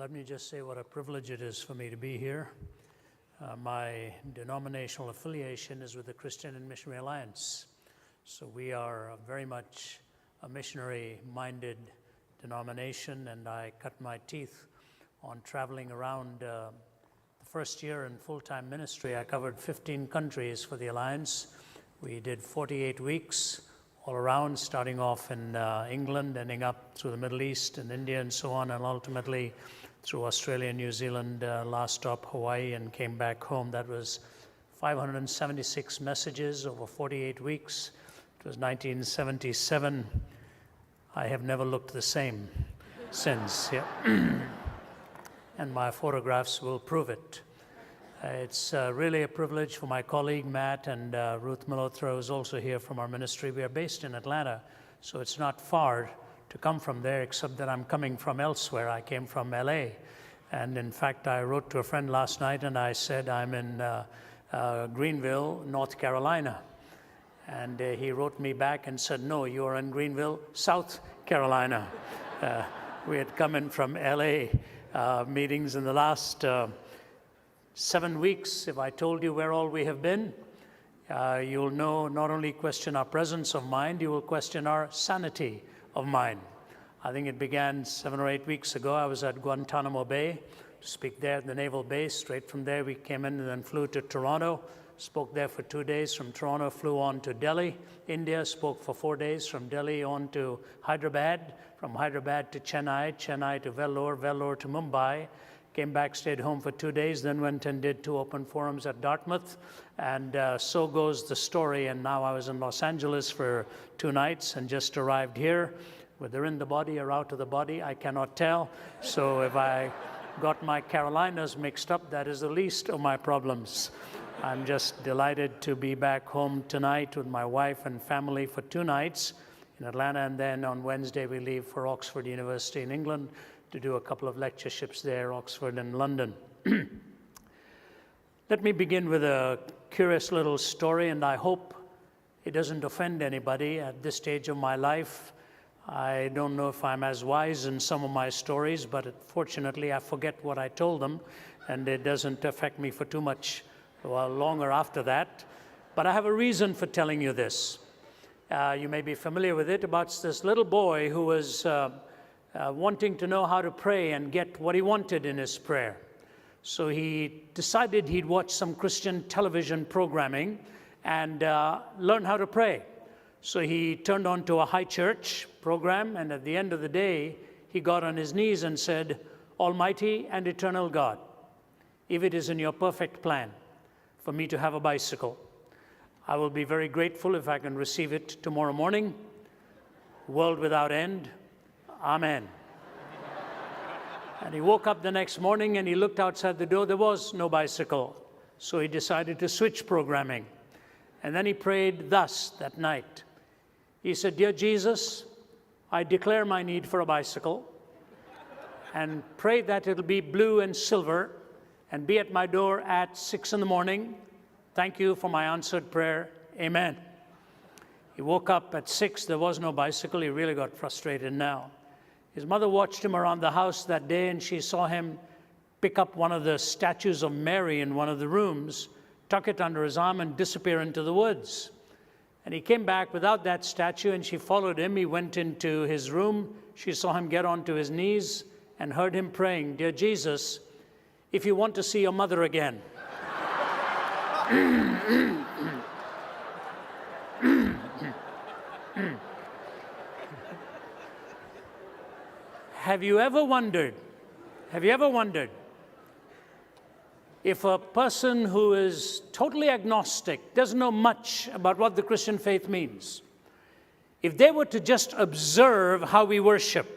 Let me just say what a privilege it is for me to be here. My denominational affiliation is with the Christian and Missionary Alliance. So we are very much a missionary-minded denomination, and I cut my teeth on traveling around. The first year in full-time ministry, I covered 15 countries for the Alliance. We did 48 weeks all around, starting off in England, ending up through the Middle East and India and so on, and ultimately through Australia, New Zealand, last stop Hawaii, and came back home. That was 576 messages over 48 weeks. It was 1977. I have never looked the same since, yeah. And my photographs will prove it. It's really a privilege for my colleague Matt and Ruth Malhotra, who's also here from our ministry. We are based in Atlanta, so it's not far to come from there, except that I'm coming from elsewhere. I came from LA. And in fact, I wrote to a friend last night and I said I'm in Greenville, North Carolina. And he wrote me back and said, no, you are in Greenville, South Carolina. We had come in from LA meetings in the last 7 weeks. If I told you where all we have been, you'll know, not only question our presence of mind, you will question our sanity of mind. I think it began 7 or 8 weeks ago. I was at Guantanamo Bay to speak there at the naval base. Straight from there, we came in and then flew to Toronto, spoke there for 2 days. From Toronto, flew on to Delhi, India, spoke for 4 days. From Delhi on to Hyderabad, from Hyderabad to Chennai, Chennai to Vellore, Vellore to Mumbai. Came back, stayed home for 2 days, then went and did 2 open forums at Dartmouth. And so goes the story. And now I was in Los Angeles for 2 nights and just arrived here. Whether in the body or out of the body, I cannot tell. So if I got my Carolinas mixed up, that is the least of my problems. I'm just delighted to be back home tonight with my wife and family for 2 nights in Atlanta. And then on Wednesday, we leave for Oxford University in England to do a couple of lectureships there, Oxford and London. Let me begin with a curious little story, and I hope it doesn't offend anybody at this stage of my life. I don't know if I'm as wise in some of my stories, but fortunately I forget what I told them, and it doesn't affect me for too much longer after that. But I have a reason for telling you this. You may be familiar with it, about this little boy who was wanting to know how to pray and get what he wanted in his prayer. So he decided he'd watch some Christian television programming and learn how to pray. So he turned on to a high church program, and at the end of the day, he got on his knees and said, Almighty and eternal God, if it is in your perfect plan for me to have a bicycle, I will be very grateful if I can receive it tomorrow morning, world without end. Amen. And he woke up the next morning and he looked outside the door. There was no bicycle. So he decided to switch programming. And then he prayed thus that night. He said, Dear Jesus, I declare my need for a bicycle and pray that it'll be blue and silver and be at my door at 6 in the morning. Thank you for my answered prayer. Amen. He woke up at 6. There was no bicycle. He really got frustrated now. His mother watched him around the house that day, and she saw him pick up one of the statues of Mary in one of the rooms, tuck it under his arm, and disappear into the woods. And he came back without that statue, and she followed him. He went into his room. She saw him get onto his knees and heard him praying, Dear Jesus, if you want to see your mother again, Have you ever wondered if a person who is totally agnostic, doesn't know much about what the Christian faith means, if they were to just observe how we worship,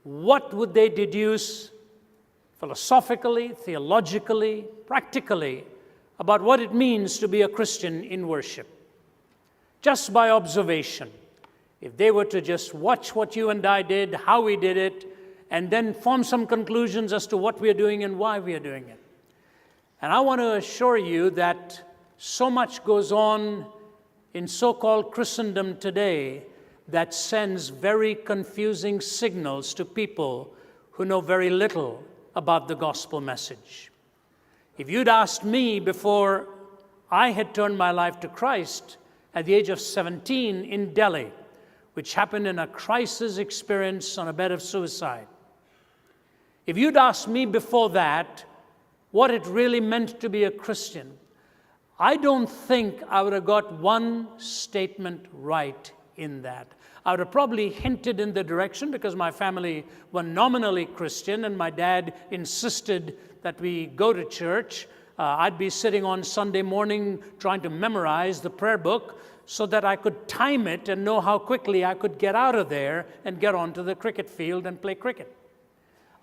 what would they deduce philosophically, theologically, practically about what it means to be a Christian in worship? Just by observation. If they were to just watch what you and I did, how we did it, and then form some conclusions as to what we are doing and why we are doing it. And I want to assure you that so much goes on in so-called Christendom today that sends very confusing signals to people who know very little about the gospel message. If you'd asked me before I had turned my life to Christ at the age of 17 in Delhi, which happened in a crisis experience on a bed of suicide, if you'd asked me before that what it really meant to be a Christian, I don't think I would have got one statement right in that. I would have probably hinted in the direction because my family were nominally Christian and my dad insisted that we go to church. I'd be sitting on Sunday morning trying to memorize the prayer book so that I could time it and know how quickly I could get out of there and get onto the cricket field and play cricket.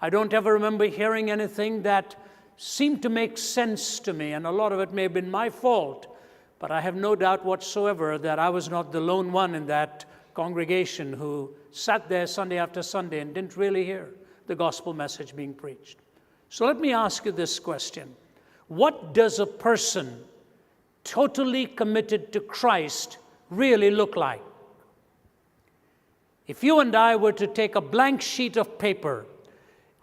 I don't ever remember hearing anything that seemed to make sense to me, and a lot of it may have been my fault, but I have no doubt whatsoever that I was not the lone one in that congregation who sat there Sunday after Sunday and didn't really hear the gospel message being preached. So let me ask you this question. What does a person totally committed to Christ really look like? If you and I were to take a blank sheet of paper,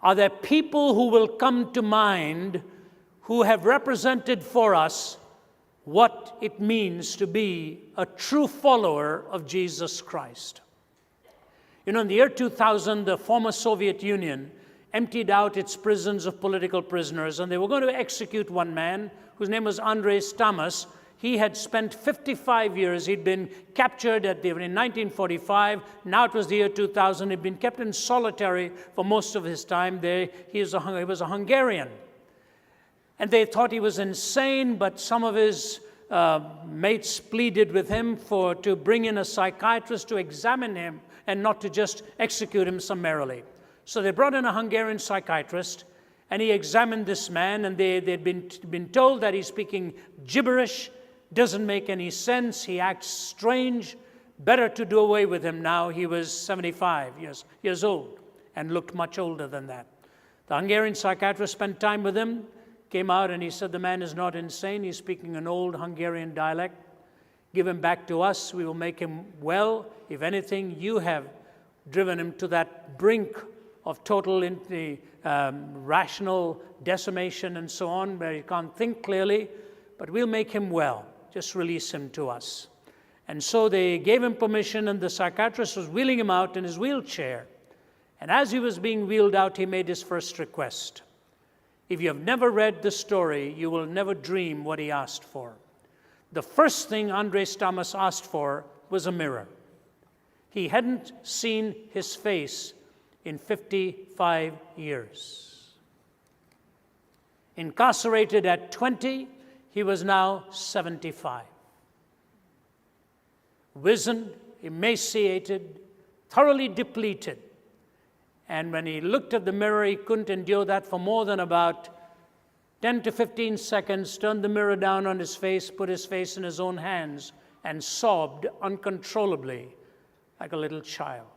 are there people who will come to mind who have represented for us what it means to be a true follower of Jesus Christ? You know, in the year 2000, the former Soviet Union emptied out its prisons of political prisoners, and they were going to execute one man whose name was Andres Tamas. He had spent 55 years. He'd been captured in 1945. Now it was the year 2000. He'd been kept in solitary for most of his time there. He was a Hungarian. And they thought he was insane, but some of his mates pleaded with him to bring in a psychiatrist to examine him and not to just execute him summarily. So they brought in a Hungarian psychiatrist, and he examined this man, and they'd been told that he's speaking gibberish, doesn't make any sense, he acts strange, better to do away with him now. He was 75 years old and looked much older than that. The Hungarian psychiatrist spent time with him, came out, and he said, the man is not insane, he's speaking an old Hungarian dialect. Give him back to us, we will make him well. If anything, you have driven him to that brink of total rational decimation and so on, where he can't think clearly, but we'll make him well. Just release him to us. And so they gave him permission, and the psychiatrist was wheeling him out in his wheelchair. And as he was being wheeled out, he made his first request. If you have never read the story, you will never dream what he asked for. The first thing Andres Tamas asked for was a mirror. He hadn't seen his face in 55 years. Incarcerated at 20, he was now 75. Wizened, emaciated, thoroughly depleted. And when he looked at the mirror, he couldn't endure that for more than about 10 to 15 seconds, turned the mirror down on his face, put his face in his own hands, and sobbed uncontrollably like a little child.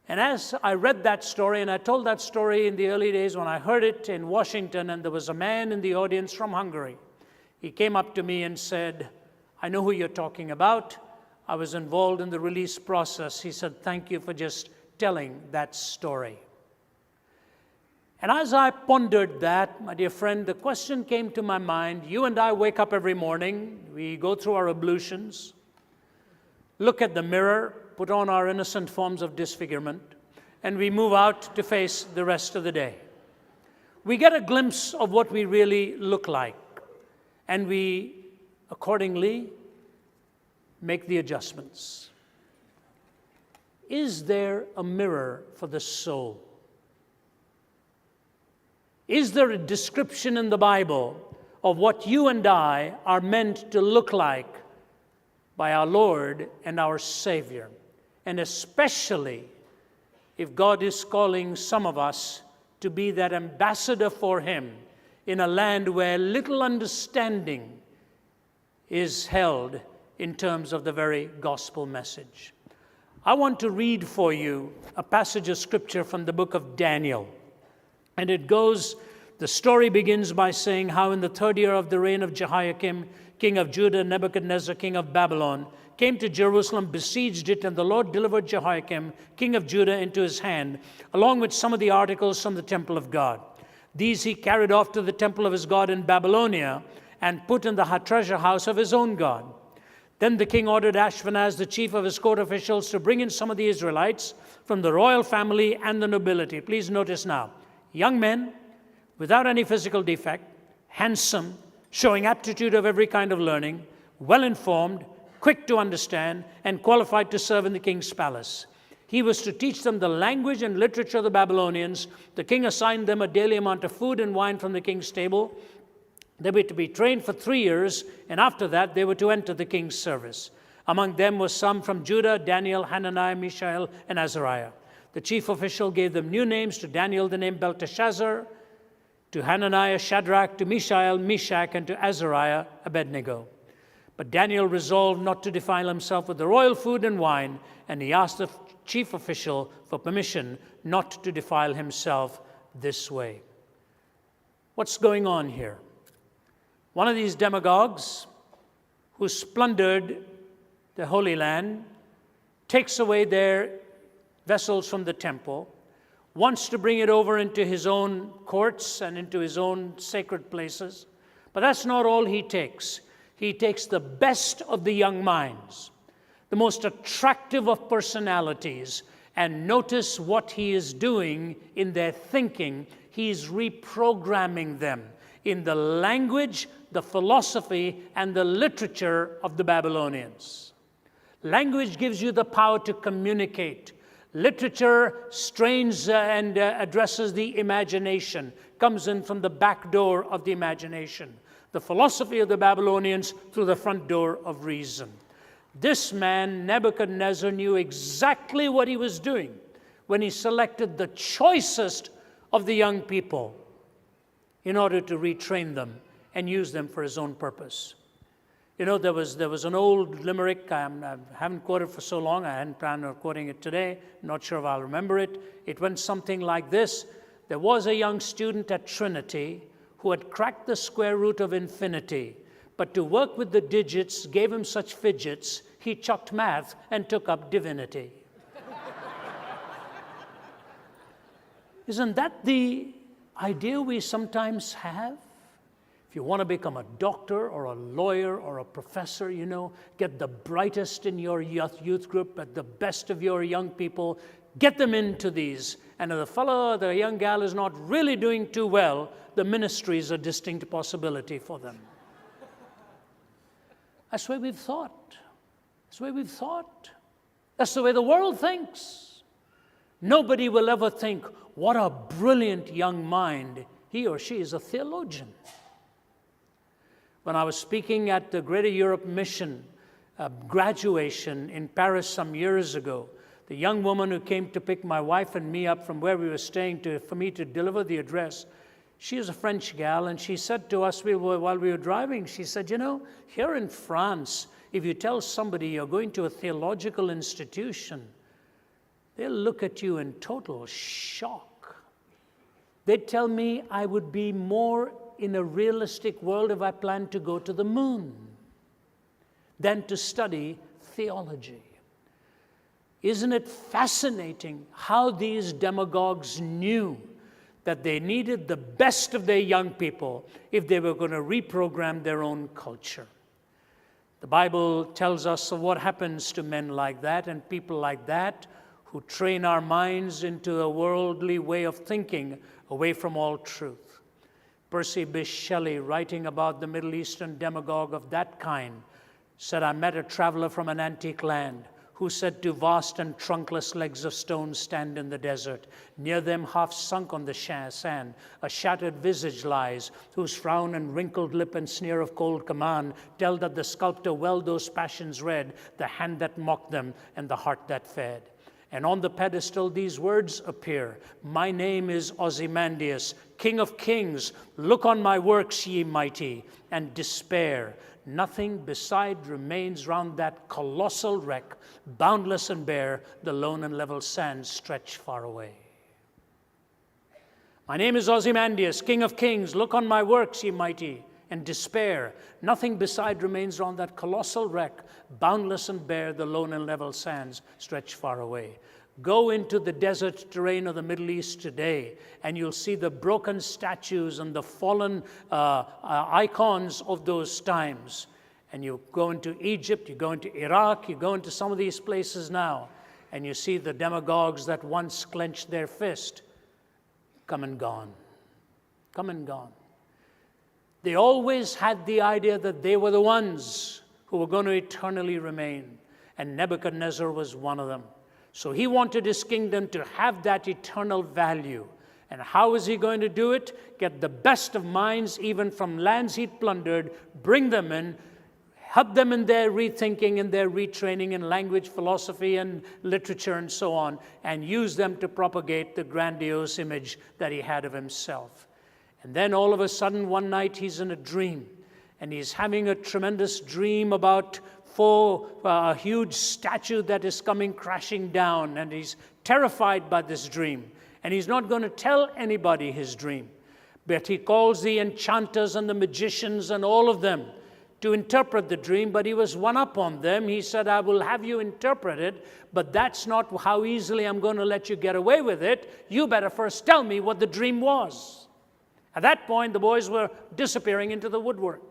And as I read that story, and I told that story in the early days when I heard it in Washington, and there was a man in the audience from Hungary. He came up to me and said, I know who you're talking about. I was involved in the release process. He said, thank you for just telling that story. And as I pondered that, my dear friend, the question came to my mind. You and I wake up every morning. We go through our ablutions, look at the mirror, put on our innocent forms of disfigurement, and we move out to face the rest of the day. We get a glimpse of what we really look like, and we accordingly make the adjustments. Is there a mirror for the soul? Is there a description in the Bible of what you and I are meant to look like by our Lord and our Savior? And especially if God is calling some of us to be that ambassador for Him in a land where little understanding is held in terms of the very gospel message. I want to read for you a passage of scripture from the book of Daniel. And it goes, the story begins by saying how in the 3rd year of the reign of Jehoiakim, king of Judah, Nebuchadnezzar, king of Babylon, came to Jerusalem, besieged it, and the Lord delivered Jehoiakim, king of Judah, into his hand, along with some of the articles from the temple of God. These he carried off to the temple of his God in Babylonia and put in the treasure house of his own God. Then the king ordered Ashpenaz, the chief of his court officials, to bring in some of the Israelites from the royal family and the nobility. Please notice now, young men without any physical defect, handsome, showing aptitude of every kind of learning, well-informed, quick to understand, and qualified to serve in the king's palace. He was to teach them the language and literature of the Babylonians. The king assigned them a daily amount of food and wine from the king's table. They were to be trained for 3 years, and after that they were to enter the king's service. Among them were some from Judah: Daniel, Hananiah, Mishael, and Azariah. The chief official gave them new names: to Daniel the name Belteshazzar, to Hananiah Shadrach, to Mishael Meshach, and to Azariah Abednego. But Daniel resolved not to defile himself with the royal food and wine, and he asked the chief official for permission not to defile himself this way. What's going on here? One of these demagogues who plundered the Holy Land takes away their vessels from the temple, wants to bring it over into his own courts and into his own sacred places. But that's not all he takes. He takes the best of the young minds, the most attractive of personalities, and notice what he is doing in their thinking. He's reprogramming them in the language, the philosophy, and the literature of the Babylonians. Language gives you the power to communicate. Literature strains and addresses the imagination, comes in from the back door of the imagination. The philosophy of the Babylonians through the front door of reason. This man, Nebuchadnezzar, knew exactly what he was doing when he selected the choicest of the young people in order to retrain them and use them for his own purpose. You know, there was an old limerick. I haven't quoted for so long. I hadn't planned on quoting it today. I'm not sure if I'll remember it. It went something like this. There was a young student at Trinity who had cracked the square root of infinity, but to work with the digits gave him such fidgets, he chucked math and took up divinity. Isn't that the idea we sometimes have? If you want to become a doctor or a lawyer or a professor, you know, get the brightest in your youth group, at the best of your young people, get them into these. And if the fellow or the young gal is not really doing too well, the ministry is a distinct possibility for them. That's the way we've thought. That's the way we've thought. That's the way the world thinks. Nobody will ever think, what a brilliant young mind. He or she is a theologian. When I was speaking at the Greater Europe Mission graduation in Paris some years ago, the young woman who came to pick my wife and me up from where we were staying for me to deliver the address, she is a French gal, and she said to us while we were driving, she said, you know, here in France, if you tell somebody you're going to a theological institution, they'll look at you in total shock. They'd tell me I would be more in a realistic world if I planned to go to the moon than to study theology. Isn't it fascinating how these demagogues knew that they needed the best of their young people if they were going to reprogram their own culture? The Bible tells us of what happens to men like that and people like that who train our minds into a worldly way of thinking away from all truth. Percy Bysshe Shelley, writing about the Middle Eastern demagogue of that kind, said, I met a traveler from an antique land who said, to vast and trunkless legs of stone stand in the desert. Near them, half sunk on the sand, a shattered visage lies, whose frown and wrinkled lip and sneer of cold command tell that the sculptor well those passions read, the hand that mocked them and the heart that fed. And on the pedestal these words appear, my name is Ozymandias, King of Kings. Look on my works, ye mighty, and despair. Nothing beside remains round that colossal wreck, boundless and bare, the lone and level sands stretch far away. My name is Ozymandias, King of Kings. Look on my works, ye mighty, and despair. Nothing beside remains on that colossal wreck, boundless and bare, the lone and level sands stretch far away. Go into the desert terrain of the Middle East today, and you'll see the broken statues and the fallen icons of those times. And you go into Egypt, you go into Iraq, you go into some of these places now, and you see the demagogues that once clenched their fist come and gone. Come and gone. They always had the idea that they were the ones who were going to eternally remain, and Nebuchadnezzar was one of them. So he wanted his kingdom to have that eternal value. And how is he going to do it? Get the best of minds, even from lands he'd plundered, bring them in, help them in their rethinking and their retraining in language, philosophy, and literature, and so on, and use them to propagate the grandiose image that he had of himself. And then all of a sudden, one night, he's in a dream, and he's having a tremendous dream about a huge statue that is coming crashing down, and he's terrified by this dream. And he's not going to tell anybody his dream, but he calls the enchanters and the magicians and all of them to interpret the dream, but he was one up on them. He said, I will have you interpret it, but that's not how easily I'm going to let you get away with it. You better first tell me what the dream was. At that point, the boys were disappearing into the woodwork.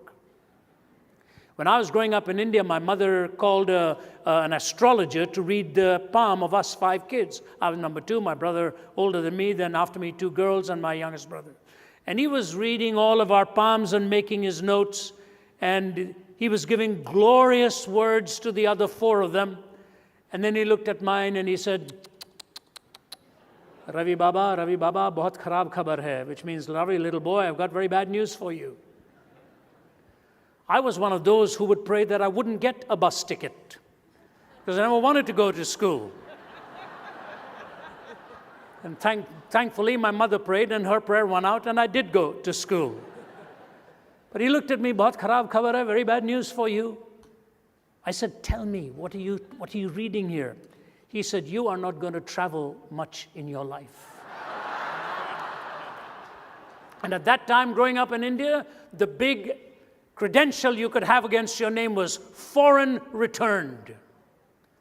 When I was growing up in India, my mother called an astrologer to read the palm of us 5 kids. I was number 2, my brother older than me, then after me 2 girls and my youngest brother. And he was reading all of our palms and making his notes, and he was giving glorious words to the other 4 of them. And then he looked at mine and he said, Ravi Baba, bahut kharab khabar hai, which means, Ravi, little boy, I've got very bad news for you. I was one of those who would pray that I wouldn't get a bus ticket because I never wanted to go to school. And thankfully, my mother prayed and her prayer won out, and I did go to school. But he looked at me, bahut kharab khabar hai, very bad news for you. I said, tell me, what are you reading here? He said, you are not going to travel much in your life. And at that time, growing up in India, the big credential you could have against your name was foreign returned.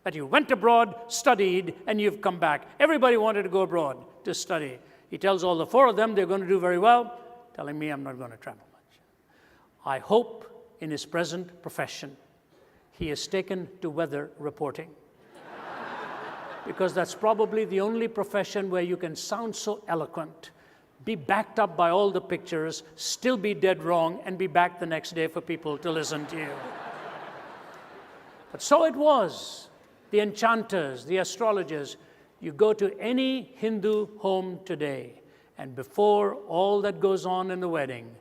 That you went abroad, studied, and you've come back. Everybody wanted to go abroad to study. He tells all the 4 of them they're going to do very well, telling me I'm not going to travel much. I hope in his present profession he is taken to weather reporting. Because that's probably the only profession where you can sound so eloquent, be backed up by all the pictures, still be dead wrong, and be back the next day for people to listen to you. But so it was. The enchanters, the astrologers, you go to any Hindu home today, and before all that goes on in the wedding,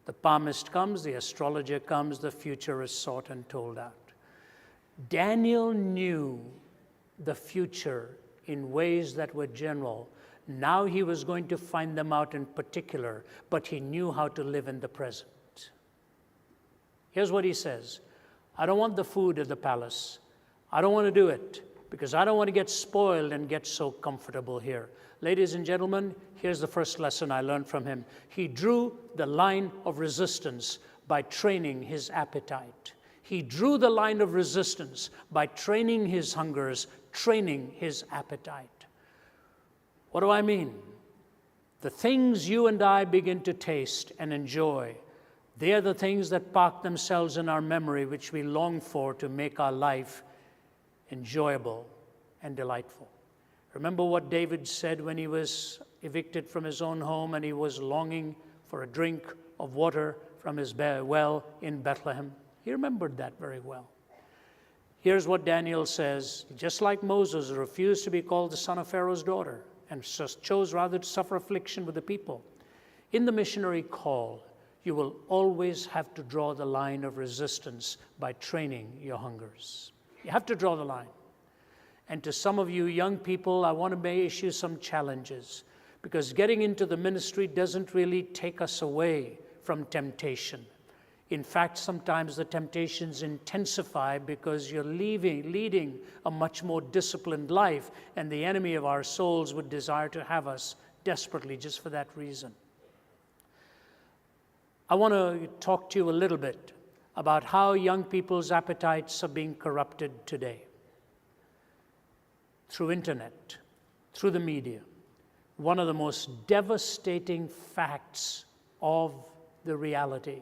the palmist comes, the astrologer comes, the future is sought and told out. Daniel knew the future in ways that were general. Now he was going to find them out in particular, but he knew how to live in the present. Here's what he says. I don't want the food at the palace. I don't want to do it because I don't want to get spoiled and get so comfortable here. Ladies and gentlemen, here's the first lesson I learned from him. He drew the line of resistance by training his appetite. He drew the line of resistance by training his hungers, training his appetite. What do I mean? The things you and I begin to taste and enjoy, they are the things that park themselves in our memory, which we long for to make our life enjoyable and delightful. Remember what David said when he was evicted from his own home and he was longing for a drink of water from his well in Bethlehem? He remembered that very well. Here's what Daniel says. Just like Moses refused to be called the son of Pharaoh's daughter and chose rather to suffer affliction with the people, in the missionary call, you will always have to draw the line of resistance by training your hungers. You have to draw the line. And to some of you young people, I want to issue some challenges, because getting into the ministry doesn't really take us away from temptation. In fact, sometimes the temptations intensify because you're leading a much more disciplined life, and the enemy of our souls would desire to have us desperately just for that reason. I want to talk to you a little bit about how young people's appetites are being corrupted today through internet, through the media. One of the most devastating facts of the reality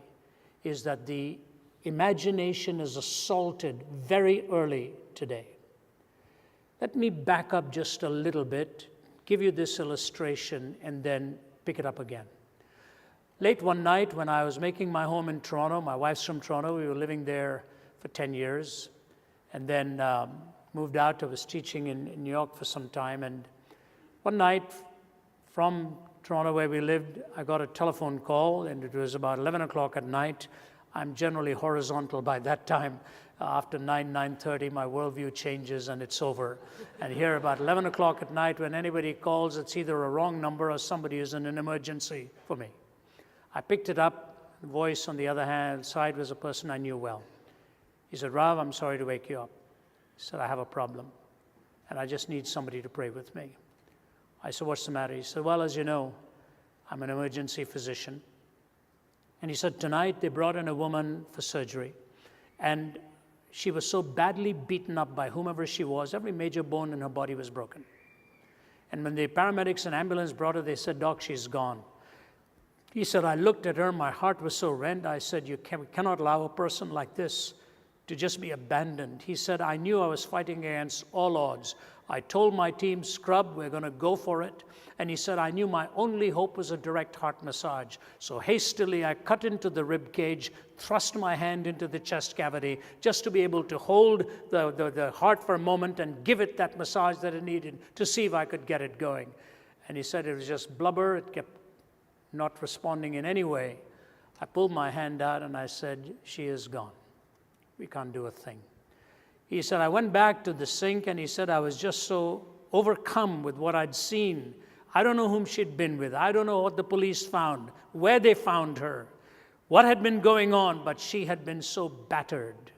is that the imagination is assaulted very early today. Let me back up just a little bit, give you this illustration, and then pick it up again. Late one night when I was making my home in Toronto, my wife's from Toronto, we were living there for 10 years, and then moved out. I was teaching in New York for some time, and one night from Toronto where we lived, I got a telephone call, and it was about 11 o'clock at night. I'm generally horizontal by that time. After 9:30, my worldview changes and it's over. And here about 11 o'clock at night, when anybody calls, it's either a wrong number or somebody is in an emergency for me. I picked it up. The voice on the other hand side was a person I knew well. He said, "Rav, I'm sorry to wake you up." He said, "I have a problem, and I just need somebody to pray with me." I said, "What's the matter?" He said, "Well, as you know, I'm an emergency physician." And he said, "Tonight they brought in a woman for surgery, and she was so badly beaten up by whomever she was, every major bone in her body was broken. And when the paramedics and ambulance brought her, they said, 'Doc, she's gone.'" He said, "I looked at her, my heart was so rent. I said, we cannot allow a person like this to just be abandoned." He said, "I knew I was fighting against all odds. I told my team, scrub, we're going to go for it." And he said, "I knew my only hope was a direct heart massage. So hastily, I cut into the rib cage, thrust my hand into the chest cavity just to be able to hold the heart for a moment and give it that massage that it needed to see if I could get it going." And he said it was just blubber. It kept not responding in any way. I pulled my hand out and I said, "She is gone. We can't do a thing." He said, "I went back to the sink," and he said, "I was just so overcome with what I'd seen. I don't know whom she'd been with. I don't know what the police found, where they found her, what had been going on, but she had been so battered."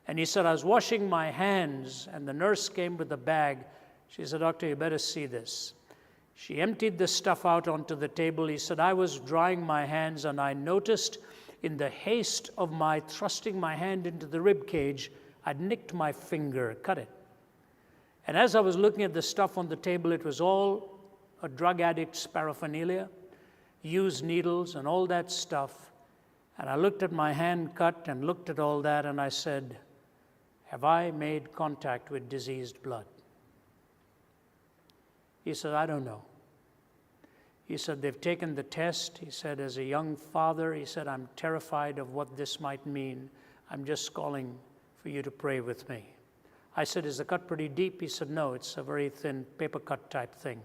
And he said, "I was washing my hands, and the nurse came with a bag. She said, 'Doctor, you better see this.' She emptied the stuff out onto the table." He said, "I was drying my hands, and I noticed in the haste of my thrusting my hand into the rib cage, I'd nicked my finger, cut it. And as I was looking at the stuff on the table, it was all a drug addict's paraphernalia, used needles and all that stuff. And I looked at my hand cut and looked at all that, and I said, 'Have I made contact with diseased blood?' He said, 'I don't know.' He said, 'They've taken the test.' He said, 'As a young father,' he said, 'I'm terrified of what this might mean. I'm just calling for you to pray with me.' I said, 'Is the cut pretty deep?' He said, 'No, it's a very thin paper cut type thing.'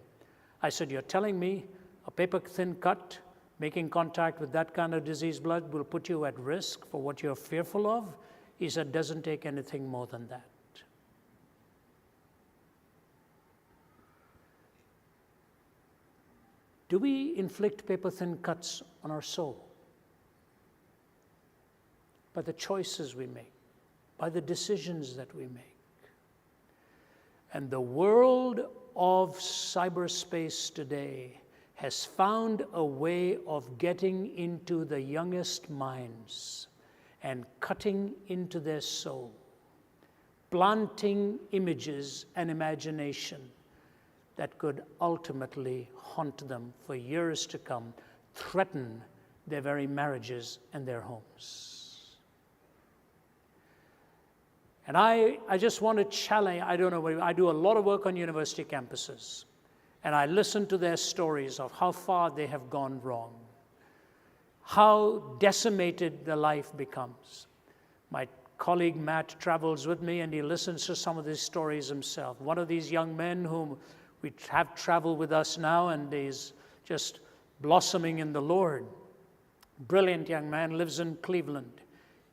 I said, 'You're telling me a paper thin cut, making contact with that kind of diseased blood will put you at risk for what you're fearful of?' He said, 'Doesn't take anything more than that.'" Do we inflict paper-thin cuts on our soul? By the choices we make, by the decisions that we make. And the world of cyberspace today has found a way of getting into the youngest minds and cutting into their soul, planting images and imagination that could ultimately haunt them for years to come, threaten their very marriages and their homes. And I just want to challenge, I don't know, I do a lot of work on university campuses, and I listen to their stories of how far they have gone wrong, how decimated their life becomes. My colleague Matt travels with me, and he listens to some of these stories himself. One of these young men whom we have traveled with us now, and he's just blossoming in the Lord. Brilliant young man, lives in Cleveland.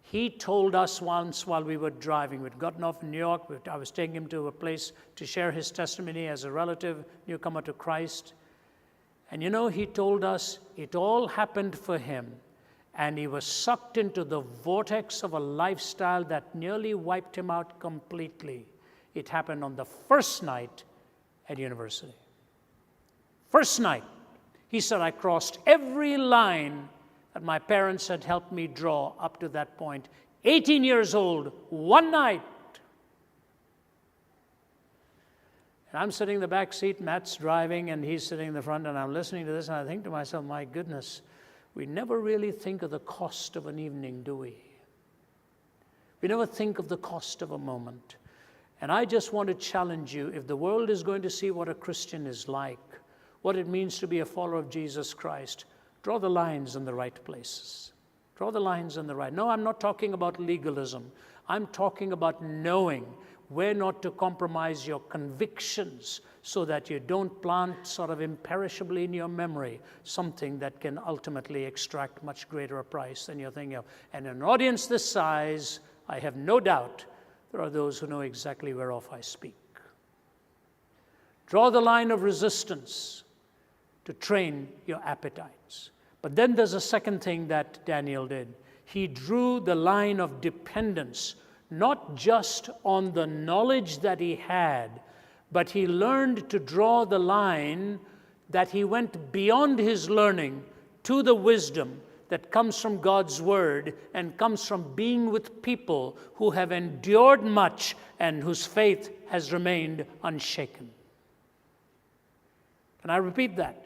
He told us once while we were driving, we'd gotten off in New York, I was taking him to a place to share his testimony as a relative, newcomer to Christ. And you know, he told us it all happened for him, and he was sucked into the vortex of a lifestyle that nearly wiped him out completely. It happened on the first night at university. First night. He said, "I crossed every line that my parents had helped me draw up to that point. 18 years old, one night. And I'm sitting in the back seat, Matt's driving, and he's sitting in the front, and I'm listening to this, and I think to myself, my goodness, we never really think of the cost of an evening, do we? We never think of the cost of a moment. And I just want to challenge you, if the world is going to see what a Christian is like, what it means to be a follower of Jesus Christ, draw the lines in the right places. Draw the lines in the right. No, I'm not talking about legalism. I'm talking about knowing where not to compromise your convictions so that you don't plant sort of imperishably in your memory something that can ultimately extract much greater a price than you're thinking of. And in an audience this size, I have no doubt there are those who know exactly whereof I speak. Draw the line of resistance to train your appetites. But then there's a second thing that Daniel did. He drew the line of dependence, not just on the knowledge that he had, but he learned to draw the line that he went beyond his learning to the wisdom that comes from God's word and comes from being with people who have endured much and whose faith has remained unshaken. Can I repeat that?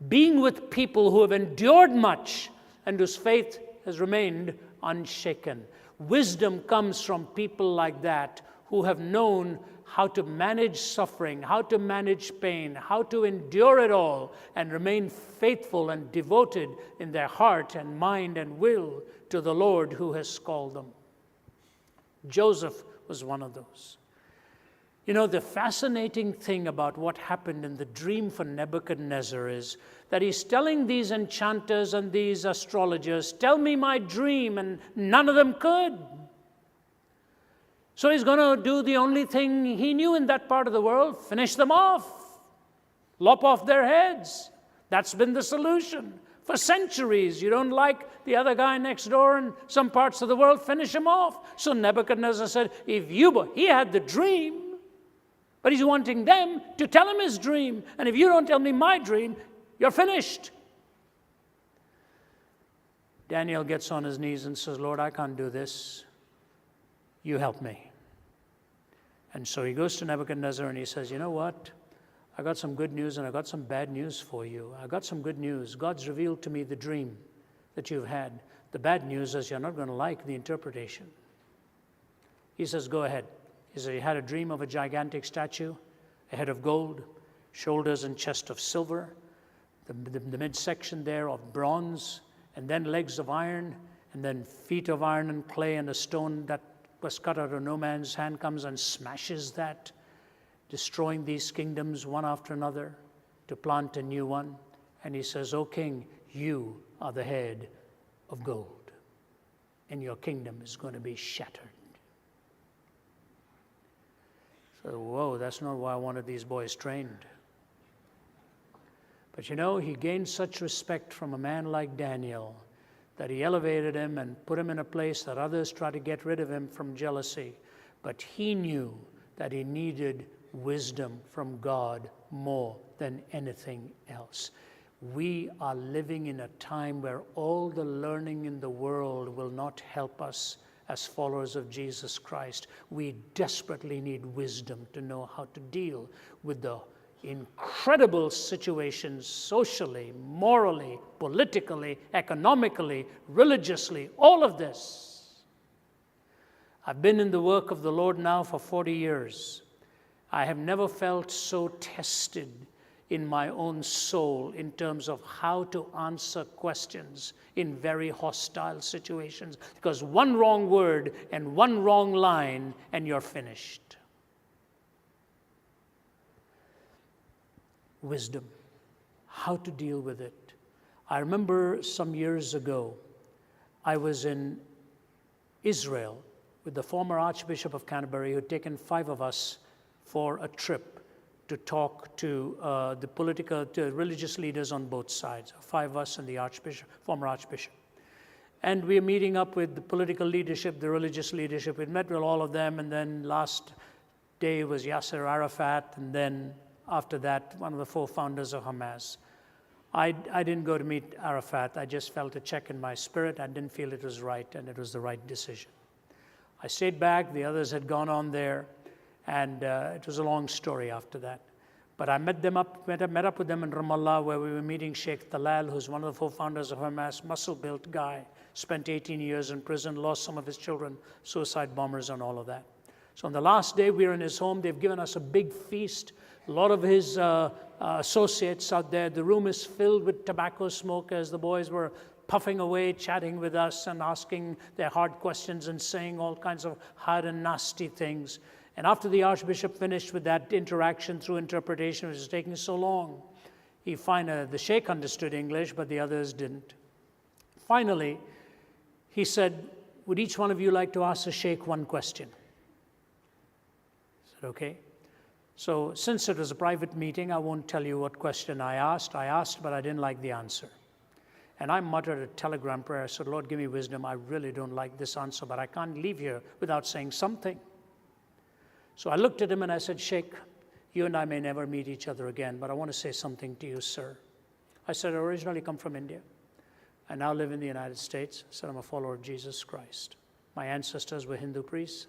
Being with people who have endured much and whose faith has remained unshaken. Wisdom comes from people like that who have known how to manage suffering, how to manage pain, how to endure it all and remain faithful and devoted in their heart and mind and will to the Lord who has called them. Joseph was one of those. You know, the fascinating thing about what happened in the dream for Nebuchadnezzar is that he's telling these enchanters and these astrologers, tell me my dream, and none of them could. So he's going to do the only thing he knew in that part of the world, finish them off, lop off their heads. That's been the solution for centuries. You don't like the other guy next door in some parts of the world, finish him off. So Nebuchadnezzar said, he had the dream, but he's wanting them to tell him his dream. And if you don't tell me my dream, you're finished. Daniel gets on his knees and says, Lord, I can't do this. You help me. And so he goes to Nebuchadnezzar and he says, you know what? I got some good news and I got some bad news for you. I got some good news. God's revealed to me the dream that you've had. The bad news is you're not going to like the interpretation. He says, go ahead. He said, he had a dream of a gigantic statue, a head of gold, shoulders and chest of silver, the midsection there of bronze, and then legs of iron, and then feet of iron and clay, and a stone that was cut out of no man's hand comes and smashes that, destroying these kingdoms one after another to plant a new one. And he says, O king, you are the head of gold, and your kingdom is going to be shattered. So, whoa, that's not why I wanted these boys trained. But you know, he gained such respect from a man like Daniel that he elevated him and put him in a place that others tried to get rid of him from jealousy. But he knew that he needed wisdom from God more than anything else. We are living in a time where all the learning in the world will not help us as followers of Jesus Christ. We desperately need wisdom to know how to deal with the incredible situations socially, morally, politically, economically, religiously, all of this. I've been in the work of the Lord now for 40 years. I have never felt so tested in my own soul in terms of how to answer questions in very hostile situations. Because one wrong word and one wrong line and you're finished. Wisdom, how to deal with it. I remember some years ago, I was in Israel with the former Archbishop of Canterbury, who had taken 5 of us for a trip to talk to the religious leaders on both sides, 5 of us and the Archbishop, former Archbishop. And we are meeting up with the political leadership, the religious leadership. We met with all of them, and then last day was Yasser Arafat, and then after that, one of the 4 founders of Hamas. I didn't go to meet Arafat. I just felt a check in my spirit. I didn't feel it was right, and it was the right decision. I stayed back. The others had gone on there, and it was a long story after that. But I met up with them in Ramallah, where we were meeting Sheikh Talal, who's one of the co-founders of Hamas, muscle-built guy, spent 18 years in prison, lost some of his children, suicide bombers and all of that. So on the last day, we were in his home. They've given us a big feast. A lot of his associates out there. The room is filled with tobacco smoke as the boys were puffing away, chatting with us and asking their hard questions and saying all kinds of hard and nasty things. And after the Archbishop finished with that interaction through interpretation, which was taking so long, the Sheikh understood English, but the others didn't. Finally, he said, would each one of you like to ask the Sheikh one question? I said, okay. So since it was a private meeting, I won't tell you what question I asked. I asked, but I didn't like the answer. And I muttered a telegram prayer. I said, Lord, give me wisdom. I really don't like this answer, but I can't leave here without saying something. So I looked at him and I said, Sheikh, you and I may never meet each other again, but I want to say something to you, sir. I said, I originally come from India. I now live in the United States. I said, I'm a follower of Jesus Christ. My ancestors were Hindu priests.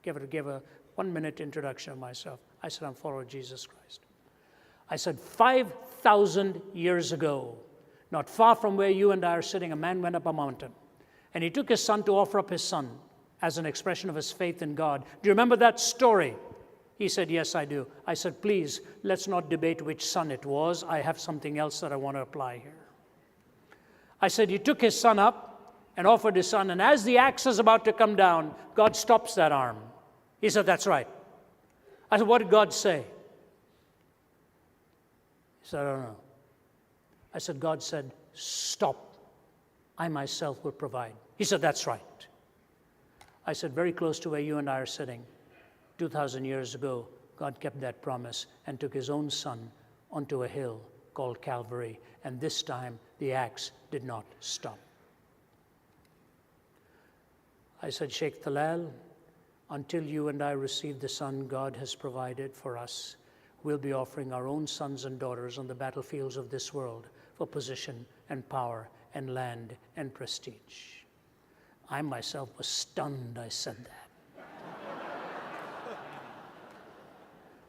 Gave a 1-minute introduction of myself. I said, I'm a follower of Jesus Christ. I said, 5,000 years ago, not far from where you and I are sitting, a man went up a mountain, and he took his son to offer up his son as an expression of his faith in God. Do you remember that story? He said, yes, I do. I said, please, let's not debate which son it was. I have something else that I want to apply here. I said, he took his son up and offered his son, and as the axe is about to come down, God stops that arm. He said, that's right. I said, what did God say? He said, I don't know. I said, God said, stop. I myself will provide. He said, that's right. I said, very close to where you and I are sitting, 2,000 years ago, God kept that promise and took his own son onto a hill called Calvary. And this time, the axe did not stop. I said, Sheikh Talal, until you and I receive the son God has provided for us, we'll be offering our own sons and daughters on the battlefields of this world for position and power and land and prestige. I myself was stunned I said that.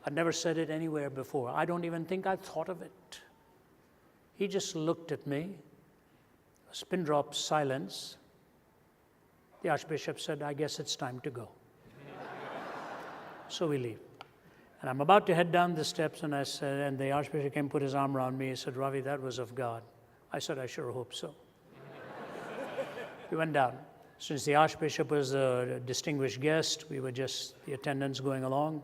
I'd never said it anywhere before. I don't even think I thought of it. He just looked at me, a pin drop silence. The Archbishop said, I guess it's time to go. So we leave. And I'm about to head down the steps, and the Archbishop came and put his arm around me. He said, Ravi, that was of God. I said, I sure hope so. We went down. Since the Archbishop was a distinguished guest, we were just the attendants going along.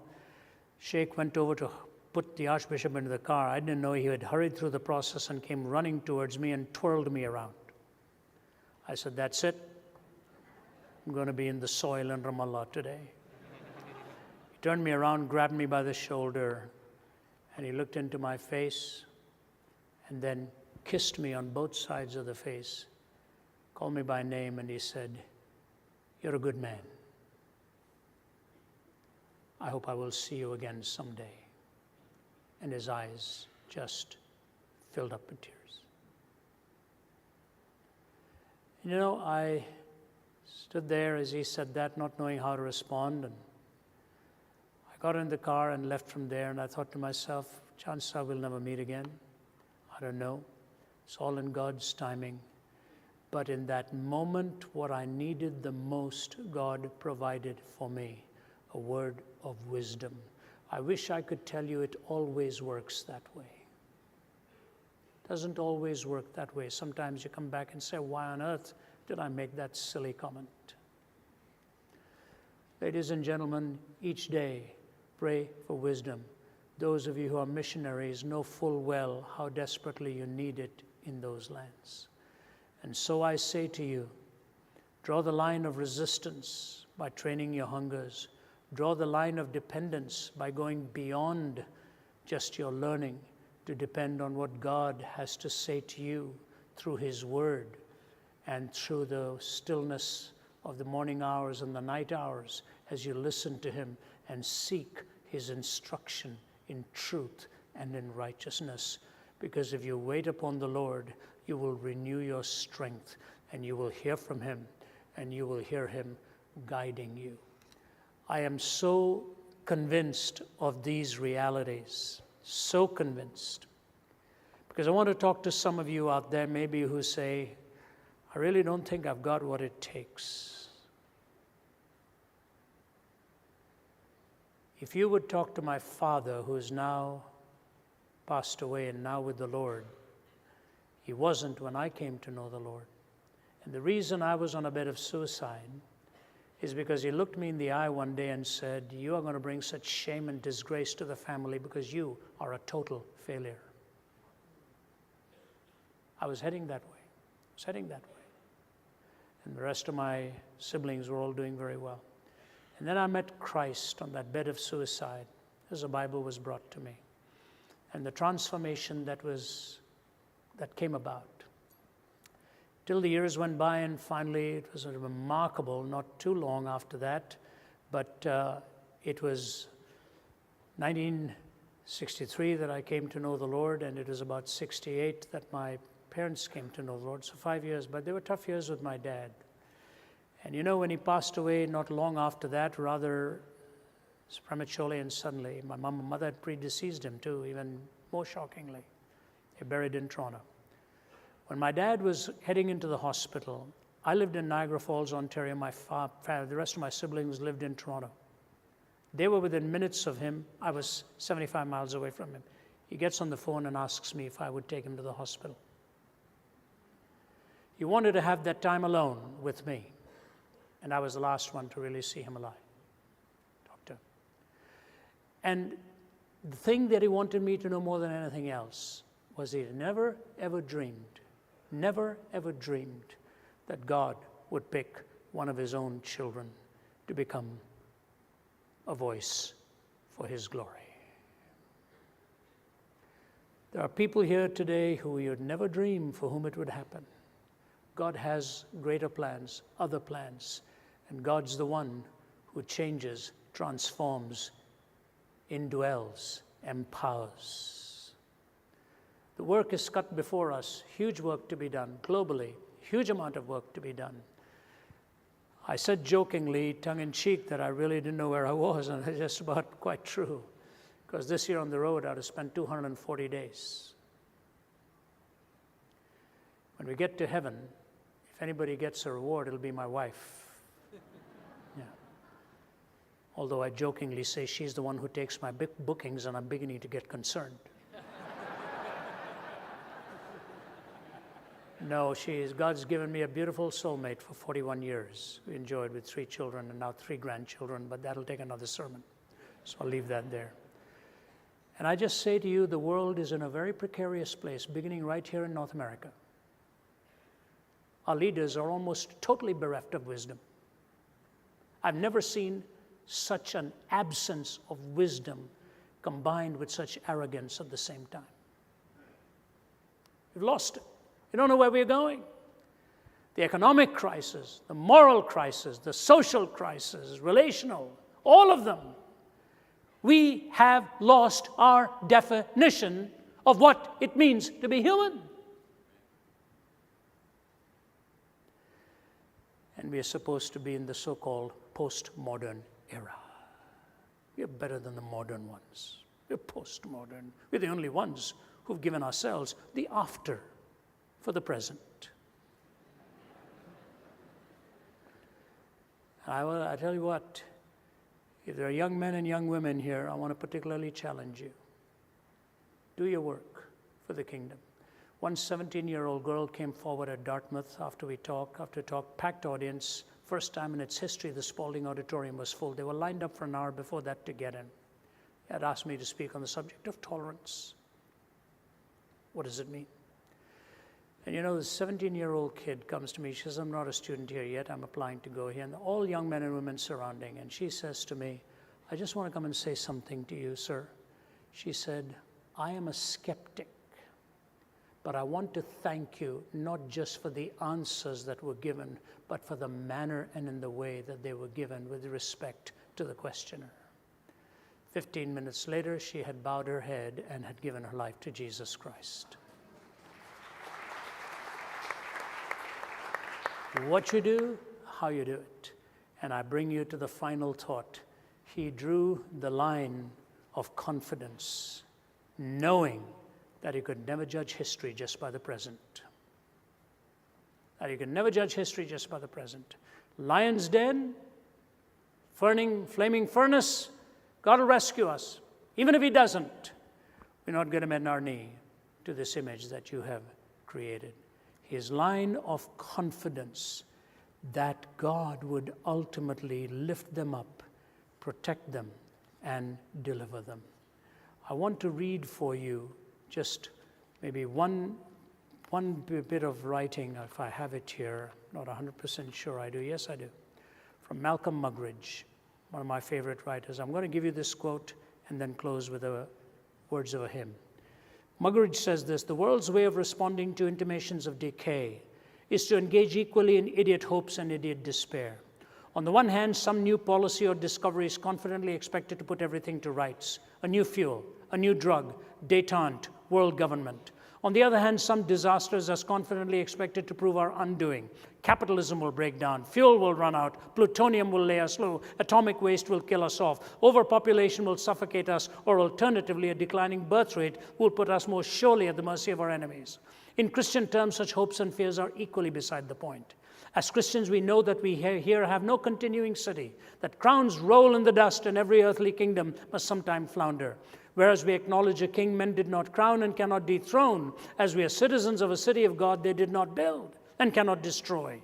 Sheikh went over to put the Archbishop into the car. I didn't know he had hurried through the process and came running towards me and twirled me around. I said, that's it. I'm going to be in the soil in Ramallah today. He turned me around, grabbed me by the shoulder, and he looked into my face and then kissed me on both sides of the face, called me by name, and he said, you're a good man. I hope I will see you again someday. And his eyes just filled up with tears. You know, I stood there as he said that, not knowing how to respond, and I got in the car and left from there, and I thought to myself, chances are we'll never meet again. I don't know. It's all in God's timing. But in that moment, what I needed the most, God provided for me, a word of wisdom. I wish I could tell you it always works that way. It doesn't always work that way. Sometimes you come back and say, why on earth did I make that silly comment? Ladies and gentlemen, each day, pray for wisdom. Those of you who are missionaries know full well how desperately you need it in those lands. And so I say to you, draw the line of resistance by training your hungers. Draw the line of dependence by going beyond just your learning to depend on what God has to say to you through His Word and through the stillness of the morning hours and the night hours as you listen to Him and seek His instruction in truth and in righteousness. Because if you wait upon the Lord, you will renew your strength, and you will hear from him, and you will hear him guiding you. I am so convinced of these realities, so convinced. Because I want to talk to some of you out there maybe who say, I really don't think I've got what it takes. If you would talk to my father, who is now passed away and now with the Lord, he wasn't when I came to know the Lord. And the reason I was on a bed of suicide is because he looked me in the eye one day and said, you are going to bring such shame and disgrace to the family because you are a total failure. I was heading that way. And the rest of my siblings were all doing very well. And then I met Christ on that bed of suicide as the Bible was brought to me. And the transformation that came about. Till the years went by, and finally it was remarkable, not too long after that, but it was 1963 that I came to know the Lord, and it was about 68 that my parents came to know the Lord, so 5 years, but they were tough years with my dad. And you know, when he passed away not long after that, rather prematurely and suddenly, my mother had predeceased him too, even more shockingly. They buried in Toronto. When my dad was heading into the hospital, I lived in Niagara Falls, Ontario. The rest of my siblings lived in Toronto. They were within minutes of him. I was 75 miles away from him. He gets on the phone and asks me if I would take him to the hospital. He wanted to have that time alone with me, and I was the last one to really see him alive. Talk to him. And the thing that he wanted me to know more than anything else was he never, ever dreamed that God would pick one of his own children to become a voice for his glory. There are people here today who you'd never dream for whom it would happen. God has greater plans, other plans, and God's the one who changes, transforms, indwells, empowers. The work is cut before us, huge work to be done globally, huge amount of work to be done. I said jokingly, tongue-in-cheek, that I really didn't know where I was, and it's just about quite true, because this year on the road I'd have spent 240 days. When we get to heaven, if anybody gets a reward, it'll be my wife. Yeah. Although I jokingly say she's the one who takes my big bookings, and I'm beginning to get concerned. No, God's given me a beautiful soulmate for 41 years. We enjoyed with 3 children and now 3 grandchildren, but that'll take another sermon. So I'll leave that there. And I just say to you, the world is in a very precarious place, beginning right here in North America. Our leaders are almost totally bereft of wisdom. I've never seen such an absence of wisdom combined with such arrogance at the same time. We've lost it. We don't know where we're going. The economic crisis, the moral crisis, the social crisis, relational, all of them. We have lost our definition of what it means to be human. And we are supposed to be in the so-called postmodern era. We're better than the modern ones. We're postmodern. We're the only ones who've given ourselves the after for the present. I tell you what, if there are young men and young women here, I want to particularly challenge you. Do your work for the kingdom. One 17-year-old girl came forward at Dartmouth after talk, packed audience. First time in its history the Spalding Auditorium was full. They were lined up for an hour before that to get in. They had asked me to speak on the subject of tolerance. What does it mean? And you know, this 17-year-old kid comes to me. She says, I'm not a student here yet. I'm applying to go here. And all young men and women surrounding. And she says to me, I just want to come and say something to you, sir. She said, I am a skeptic. But I want to thank you, not just for the answers that were given, but for the manner and in the way that they were given with respect to the questioner. 15 minutes later, she had bowed her head and had given her life to Jesus Christ. What you do, how you do it. And I bring you to the final thought. He drew the line of confidence, knowing that he could never judge history just by the present. That he could never judge history just by the present. Lion's den, flaming furnace, God will rescue us. Even if he doesn't, we're not going to bend our knee to this image that you have created. His line of confidence that God would ultimately lift them up, protect them, and deliver them. I want to read for you just maybe one bit of writing, if I have it here. Not 100% sure I do. Yes, I do. From Malcolm Muggeridge, one of my favorite writers. I'm going to give you this quote and then close with the words of a hymn. Muggeridge says this: "The world's way of responding to intimations of decay is to engage equally in idiot hopes and idiot despair. On the one hand, some new policy or discovery is confidently expected to put everything to rights: a new fuel, a new drug, détente, world government. On the other hand, some disaster is as confidently expected to prove our undoing. Capitalism will break down, fuel will run out, plutonium will lay us low, atomic waste will kill us off, overpopulation will suffocate us, or alternatively, a declining birth rate will put us more surely at the mercy of our enemies. In Christian terms, such hopes and fears are equally beside the point. As Christians, we know that we here have no continuing city, that crowns roll in the dust and every earthly kingdom must sometime flounder. Whereas we acknowledge a king men did not crown and cannot dethrone, as we are citizens of a city of God they did not build and cannot destroy.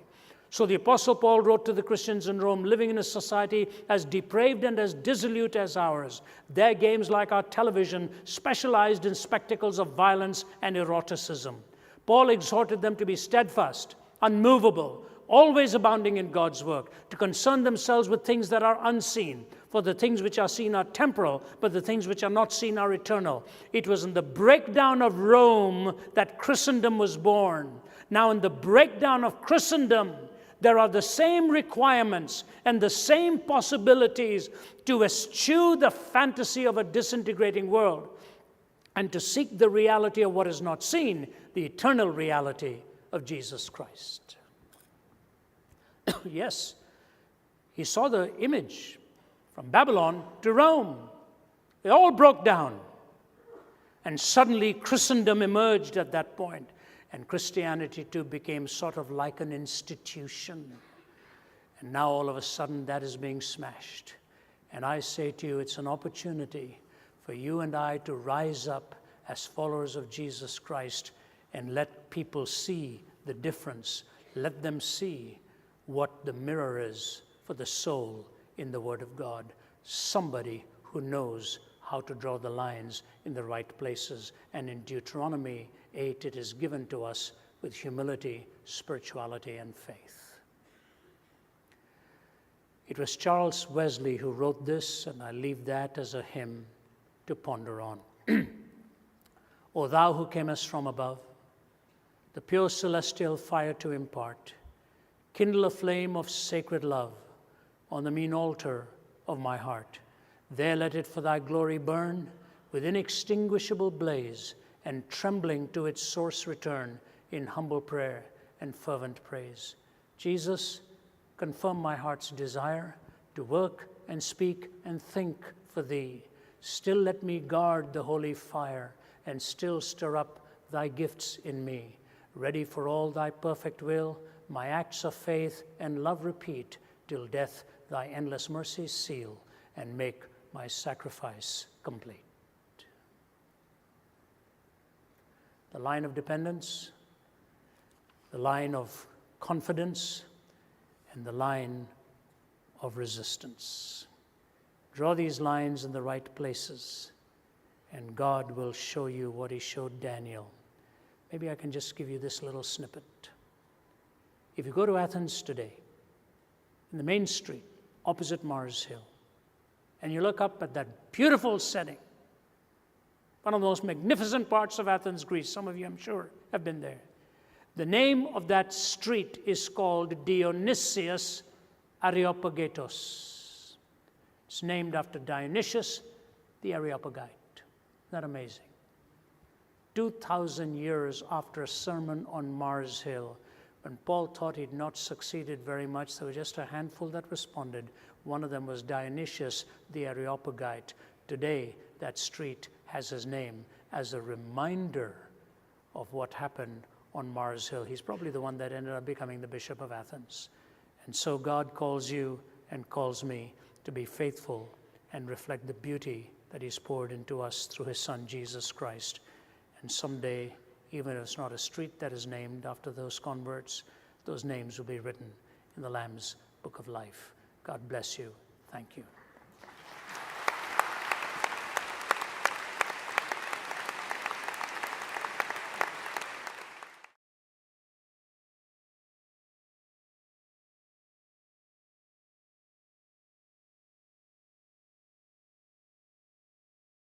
So the Apostle Paul wrote to the Christians in Rome, living in a society as depraved and as dissolute as ours. Their games, like our television, specialized in spectacles of violence and eroticism. Paul exhorted them to be steadfast, unmovable, always abounding in God's work, to concern themselves with things that are unseen. For the things which are seen are temporal, but the things which are not seen are eternal. It was in the breakdown of Rome that Christendom was born. Now, in the breakdown of Christendom, there are the same requirements and the same possibilities to eschew the fantasy of a disintegrating world and to seek the reality of what is not seen, the eternal reality of Jesus Christ. Yes, he saw the image from Babylon to Rome. They all broke down. And suddenly Christendom emerged at that point. And Christianity too became sort of like an institution. And now all of a sudden that is being smashed. And I say to you, it's an opportunity for you and I to rise up as followers of Jesus Christ and let people see the difference. Let them see what the mirror is for the soul in the Word of God. Somebody who knows how to draw the lines in the right places. And in Deuteronomy 8, it is given to us with humility, spirituality, and faith. It was Charles Wesley who wrote this, and I leave that as a hymn to ponder on. O thou who camest from above, the pure celestial fire to impart, kindle a flame of sacred love on the mean altar of my heart. There let it for thy glory burn with inextinguishable blaze, and trembling to its source return in humble prayer and fervent praise. Jesus, confirm my heart's desire to work and speak and think for thee. Still let me guard the holy fire, and still stir up thy gifts in me. Ready for all thy perfect will, my acts of faith and love repeat, till death thy endless mercies seal, and make my sacrifice complete. The line of dependence, the line of confidence, and the line of resistance. Draw these lines in the right places, and God will show you what he showed Daniel. Maybe I can just give you this little snippet. If you go to Athens today, in the main street, opposite Mars Hill, and you look up at that beautiful setting, one of the most magnificent parts of Athens, Greece. Some of you, I'm sure, have been there. The name of that street is called Dionysius Areopagitos. It's named after Dionysius, the Areopagite. Isn't that amazing? 2,000 years after a sermon on Mars Hill, when Paul thought he'd not succeeded very much, there were just a handful that responded. One of them was Dionysius the Areopagite. Today, that street has his name as a reminder of what happened on Mars Hill. He's probably the one that ended up becoming the Bishop of Athens. And so God calls you and calls me to be faithful and reflect the beauty that he's poured into us through his Son, Jesus Christ. And someday, even if it's not a street that is named after those converts, those names will be written in the Lamb's Book of Life. God bless you. Thank you.